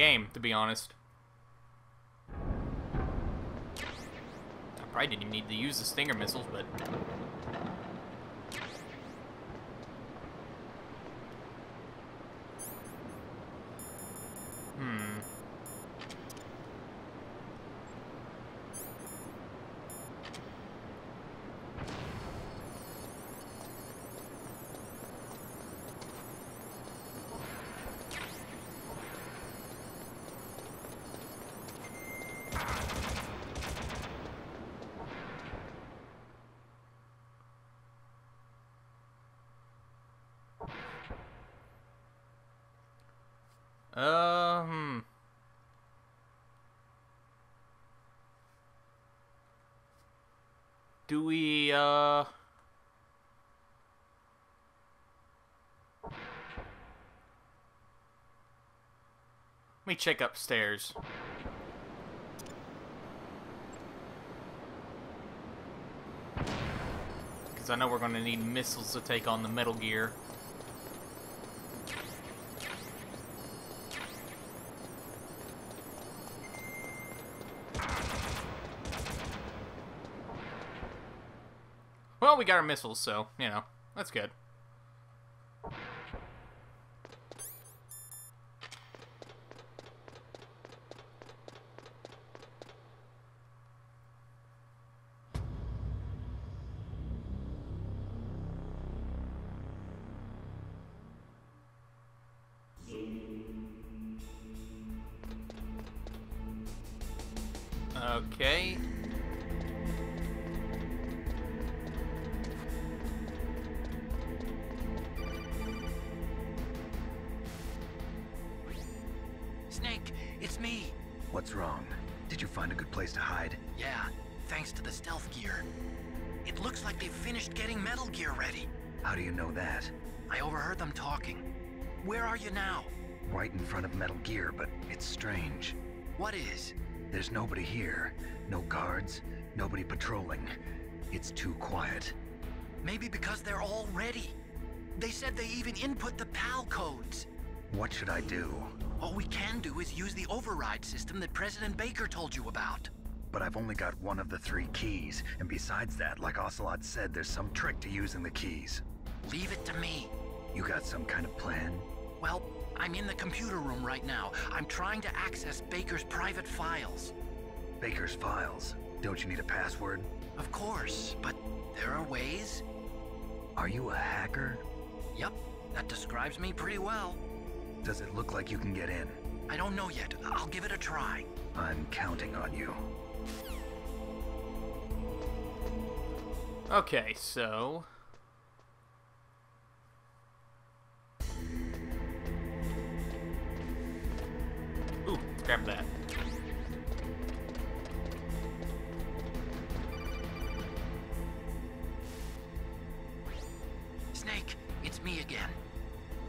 game, to be honest. I probably didn't even need to use the Stinger missiles, but... Do we, Let me check upstairs. Because I know we're going to need missiles to take on the Metal Gear. Well, we got our missiles, so, you know, that's good. Okay. Snake, it's me. What's wrong? Did you find a good place to hide? Yeah, thanks to the stealth gear. It looks like they've finished getting Metal Gear ready. How do you know that? I overheard them talking. Where are you now? Right in front of Metal Gear, but it's strange. What is? There's nobody here. No guards, nobody patrolling. It's too quiet. Maybe because they're all ready. They said they even input the PAL codes. What should I do? All we can do is use the override system that President Baker told you about. But I've only got one of the 3 keys, and besides that, like Ocelot said, there's some trick to using the keys. Leave it to me. You got some kind of plan? Well, I'm in the computer room right now. I'm trying to access Baker's private files. Baker's files? Don't you need a password? Of course, but there are ways. Are you a hacker? Yep, that describes me pretty well. Does it look like you can get in? I don't know yet. I'll give it a try. I'm counting on you. Okay, so... Ooh, let's grab that. Snake, it's me again.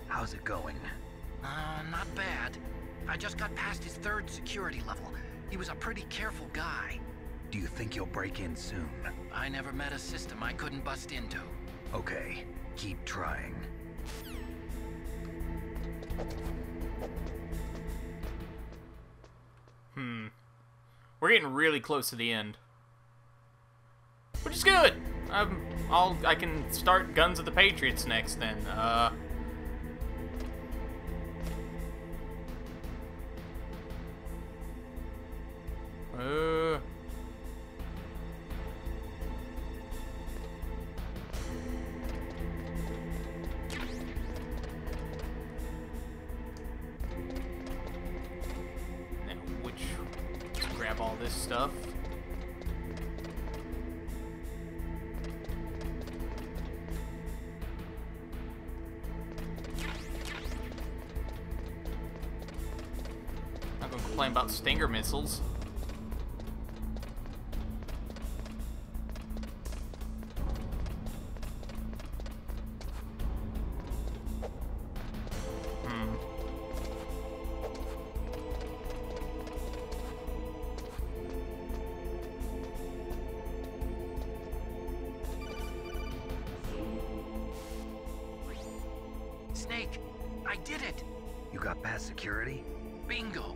How's it going? Not bad. I just got past his 3rd security level. He was a pretty careful guy. Do you think you'll break in soon? I never met a system I couldn't bust into. Okay, keep trying. We're getting really close to the end. Which is good! I can start Guns of the Patriots next then. Let's grab all this stuff. Not gonna complain about Stinger missiles. Snake, I did it! You got past security? Bingo!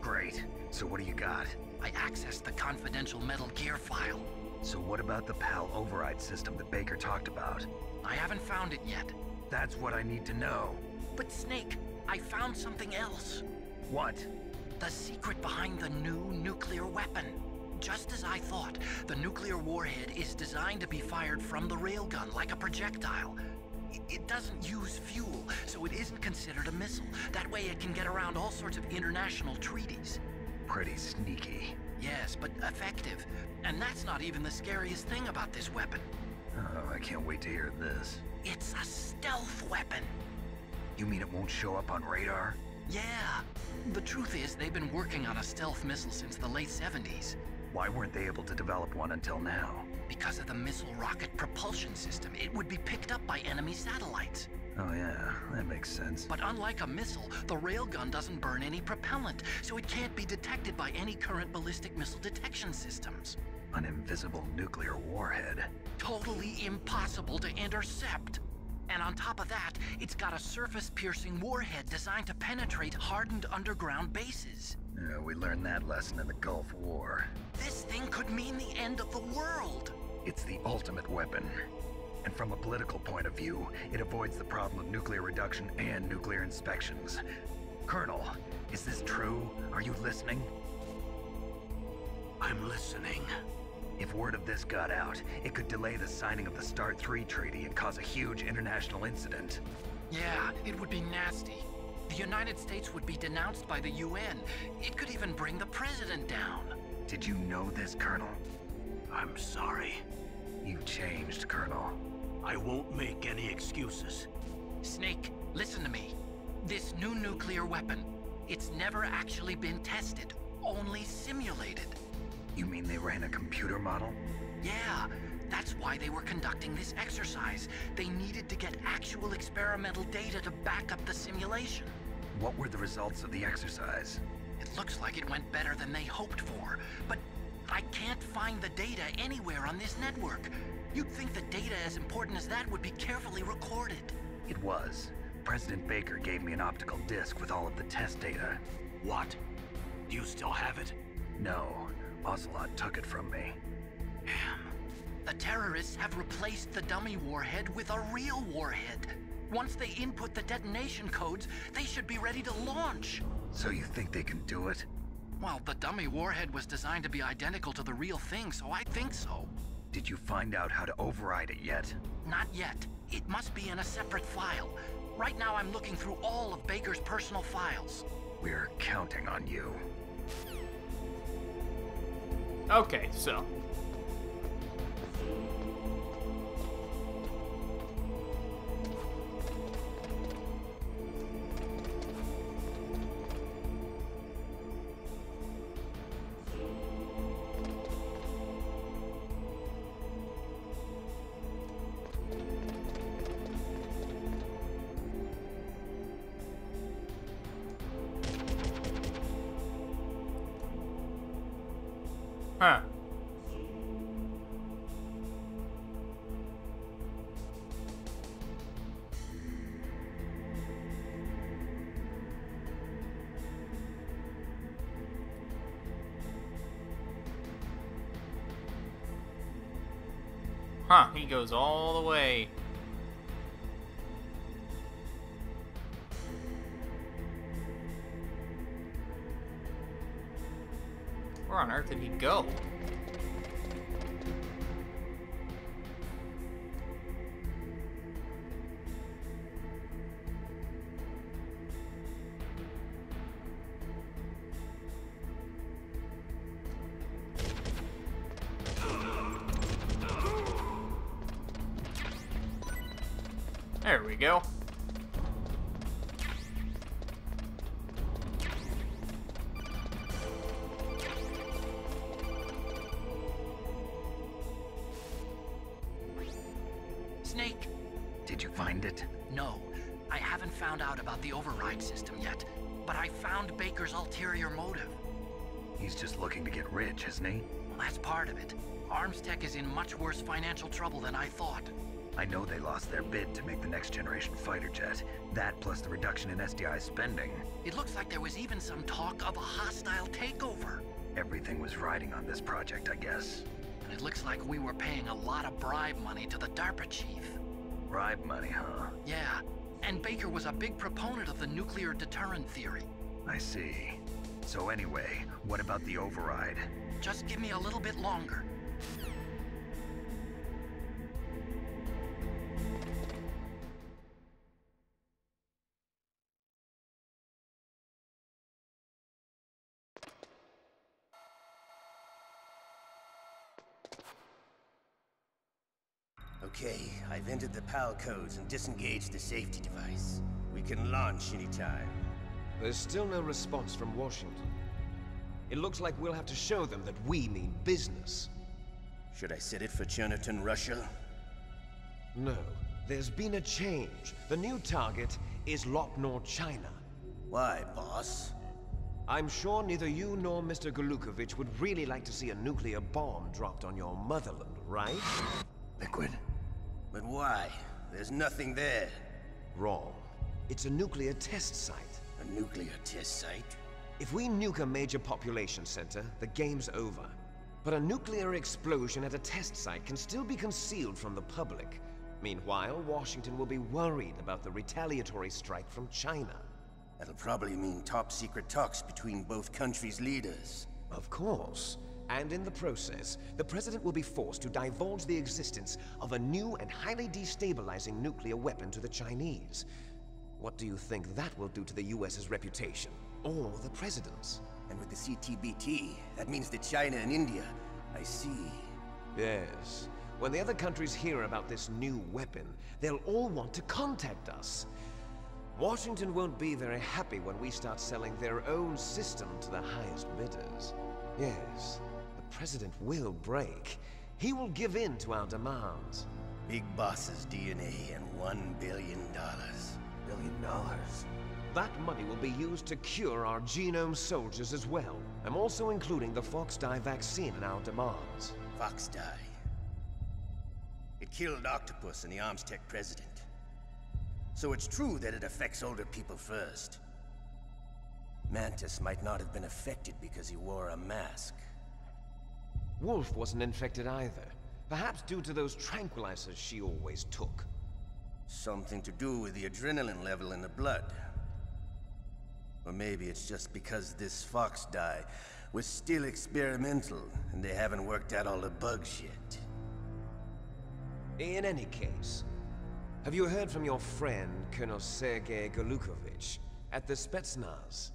Great. So what do you got? I accessed the confidential Metal Gear file. So what about the PAL override system that Baker talked about? I haven't found it yet. That's what I need to know. But Snake, I found something else. What? The secret behind the new nuclear weapon. Just as I thought, the nuclear warhead is designed to be fired from the railgun like a projectile. It doesn't use fuel, so it isn't considered a missile. That way it can get around all sorts of international treaties. Pretty sneaky. Yes, but effective. And that's not even the scariest thing about this weapon. Oh, I can't wait to hear this. It's a stealth weapon. You mean it won't show up on radar? Yeah. The truth is, they've been working on a stealth missile since the late 70s. Why weren't they able to develop one until now? Because of the missile rocket propulsion system, it would be picked up by enemy satellites. Oh yeah, that makes sense. But unlike a missile, the railgun doesn't burn any propellant, so it can't be detected by any current ballistic missile detection systems. An invisible nuclear warhead. Totally impossible to intercept. And on top of that, it's got a surface-piercing warhead designed to penetrate hardened underground bases. Yeah, we learned that lesson in the Gulf War. This thing could mean the end of the world. It's the ultimate weapon. And from a political point of view, it avoids the problem of nuclear reduction and nuclear inspections. Colonel, is this true? Are you listening? I'm listening. If word of this got out, it could delay the signing of the START 3 treaty and cause a huge international incident. Yeah, it would be nasty. The United States would be denounced by the UN. It could even bring the president down. Did you know this, Colonel? I'm sorry. You've changed, Colonel. I won't make any excuses. Snake, listen to me. This new nuclear weapon, it's never actually been tested, only simulated. You mean they ran a computer model? Yeah, that's why they were conducting this exercise. They needed to get actual experimental data to back up the simulation. What were the results of the exercise? It looks like it went better than they hoped for, but I can't find the data anywhere on this network. You'd think the data as important as that would be carefully recorded. It was. President Baker gave me an optical disc with all of the test data. What? Do you still have it? No, Ocelot took it from me. Damn. The terrorists have replaced the dummy warhead with a real warhead. Once they input the detonation codes, they should be ready to launch. So you think they can do it? Well, the dummy warhead was designed to be identical to the real thing, so I think so. Did you find out how to override it yet? Not yet. It must be in a separate file. Right now I'm looking through all of Baker's personal files. We're counting on you. Okay, so. Huh. Huh, he goes all the way. Where on earth did he go? There we go. Snake? Did you find it? No, I haven't found out about the override system yet, but I found Baker's ulterior motive. He's just looking to get rich, isn't he? Well, that's part of it. Arms Tech is in much worse financial trouble than I thought. I know they lost their bid to make the next generation fighter jet. That plus the reduction in SDI spending. It looks like there was even some talk of a hostile takeover. Everything was riding on this project, I guess. And it looks like we were paying a lot of bribe money to the DARPA chief. Bribe money, huh? Yeah, and Baker was a big proponent of the nuclear deterrent theory. I see. So anyway, what about the override? Just give me a little bit longer. Okay, I've entered the PAL codes and disengaged the safety device. We can launch anytime. There's still no response from Washington. It looks like we'll have to show them that we mean business. Should I set it for Cherniton, Russia? No, there's been a change. The new target is Lopnor, China. Why, boss? I'm sure neither you nor Mr. Golukovich would really like to see a nuclear bomb dropped on your motherland, right? Liquid. But why? There's nothing there. Wrong. It's a nuclear test site. A nuclear test site? If we nuke a major population center, the game's over. But a nuclear explosion at a test site can still be concealed from the public. Meanwhile, Washington will be worried about the retaliatory strike from China. That'll probably mean top-secret talks between both countries' leaders. Of course. And in the process, the President will be forced to divulge the existence of a new and highly destabilizing nuclear weapon to the Chinese. What do you think that will do to the US's reputation? Or the President's? And with the CTBT, that means that China and India... I see. Yes. When the other countries hear about this new weapon, they'll all want to contact us. Washington won't be very happy when we start selling their own system to the highest bidders. Yes, the President will break. He will give in to our demands. Big Boss's DNA and $1 billion. $1 billion? That money will be used to cure our genome soldiers as well. I'm also including the Foxdie vaccine in our demands. Foxdie. It killed Octopus and the Armstech president. So it's true that it affects older people first. Mantis might not have been affected because he wore a mask. Wolf wasn't infected either. Perhaps due to those tranquilizers she always took. Something to do with the adrenaline level in the blood. Or maybe it's just because this Foxdie was still experimental and they haven't worked out all the bugs yet. In any case, have you heard from your friend, Colonel Sergei Golukovich, at the Spetsnaz?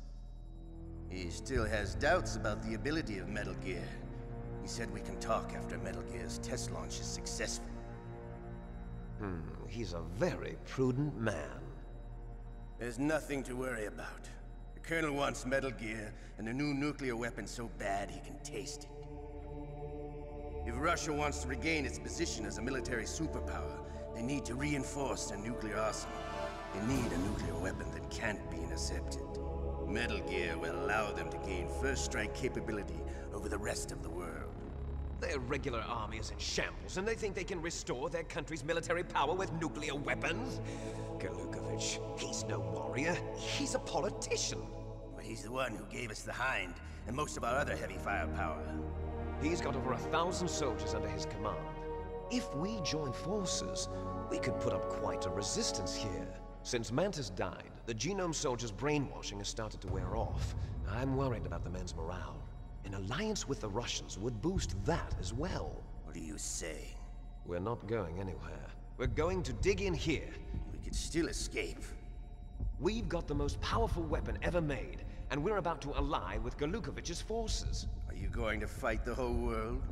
He still has doubts about the ability of Metal Gear. He said we can talk after Metal Gear's test launch is successful. He's a very prudent man. There's nothing to worry about. The Colonel wants Metal Gear and a new nuclear weapon so bad he can taste it. If Russia wants to regain its position as a military superpower, they need to reinforce their nuclear arsenal. They need a nuclear weapon that can't be intercepted. Metal Gear will allow them to gain first strike capability over the rest of the world. Their regular army is in shambles, and they think they can restore their country's military power with nuclear weapons? Golukovich, he's no warrior. He's a politician. But he's the one who gave us the Hind and most of our other heavy firepower. He's got over 1,000 soldiers under his command. If we join forces, we could put up quite a resistance here. Since Mantis died, the genome soldiers' brainwashing has started to wear off. I'm worried about the men's morale. An alliance with the Russians would boost that as well. What are you saying? We're not going anywhere. We're going to dig in here. We could still escape. We've got the most powerful weapon ever made, and we're about to ally with Golukovich's forces. Are you going to fight the whole world?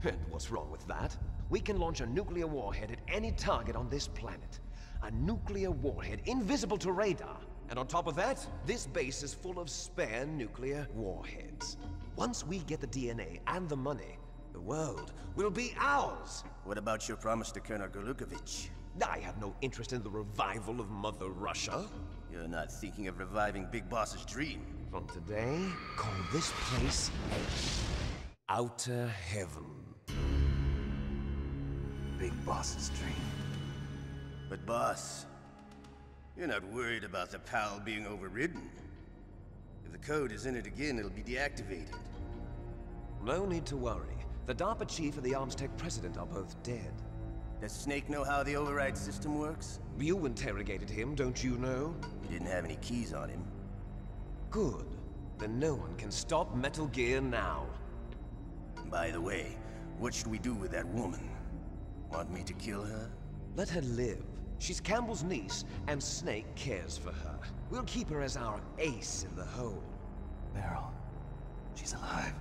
And what's wrong with that? We can launch a nuclear warhead at any target on this planet. A nuclear warhead invisible to radar. And on top of that, this base is full of spare nuclear warheads. Once we get the DNA and the money, the world will be ours! What about your promise to Colonel Golukovich? I have no interest in the revival of Mother Russia. You're not thinking of reviving Big Boss's dream. From today, call this place Outer Heaven. Big Boss's dream. But boss, you're not worried about the PAL being overridden. If the code is in it again, it'll be deactivated. No need to worry. The DARPA chief and the Armstech president are both dead. Does Snake know how the override system works? You interrogated him, don't you know? He didn't have any keys on him. Good. Then no one can stop Metal Gear now. By the way, what should we do with that woman? Want me to kill her? Let her live. She's Campbell's niece, and Snake cares for her. We'll keep her as our ace in the hole. Meryl, she's alive.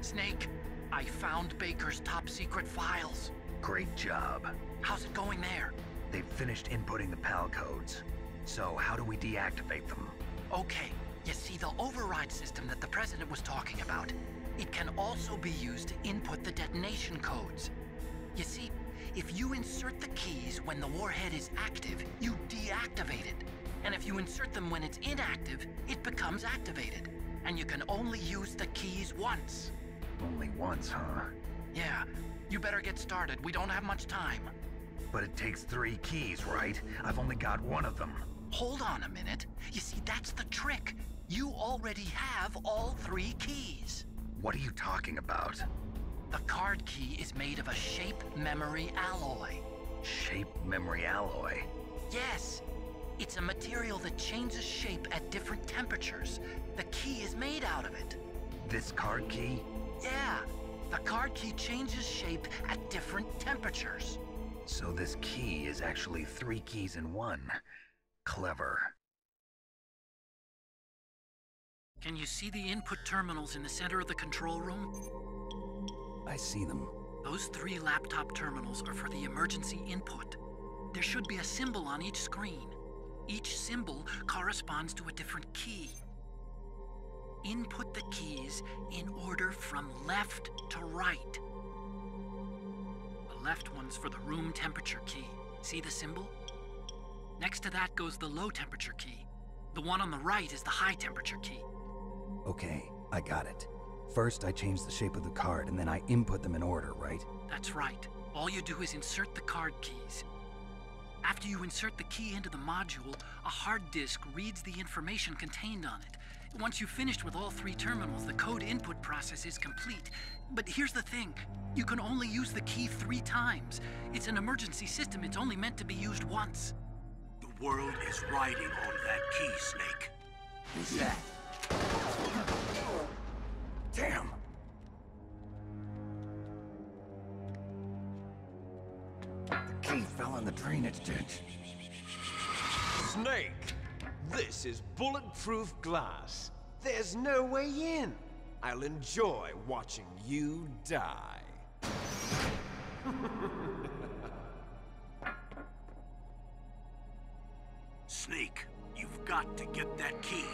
Snake, I found Baker's top secret files. Great job. How's it going there? They've finished inputting the PAL codes. So how do we deactivate them? Okay, you see the override system that the President was talking about. It can also be used to input the detonation codes. You see, if you insert the keys when the warhead is active, you deactivate it. And if you insert them when it's inactive, it becomes activated. And you can only use the keys once. Only once, huh? Yeah, you better get started. We don't have much time. But it takes 3 keys, right? I've only got 1 of them. Hold on a minute. You see, that's the trick. You already have all 3 keys. What are you talking about? The card key is made of a shape memory alloy. Shape memory alloy? Yes. It's a material that changes shape at different temperatures. The key is made out of it. This card key? Yeah. The card key changes shape at different temperatures. So this key is actually 3 keys in 1. Clever. Can you see the input terminals in the center of the control room? I see them. Those 3 laptop terminals are for the emergency input. There should be a symbol on each screen. Each symbol corresponds to a different key. Input the keys in order from left to right. The left one's for the room temperature key. See the symbol? Next to that goes the low temperature key. The one on the right is the high temperature key. Okay, I got it. First, I change the shape of the card, and then I input them in order, right? That's right. All you do is insert the card keys. After you insert the key into the module, a hard disk reads the information contained on it. Once you've finished with all 3 terminals, the code input process is complete. But here's the thing. You can only use the key 3 times. It's an emergency system. It's only meant to be used once. The world is riding on that key, Snake. Who's that? Damn! The key fell in the drainage ditch. Snake! This is bulletproof glass. There's no way in. I'll enjoy watching you die. Snake, you've got to get that key.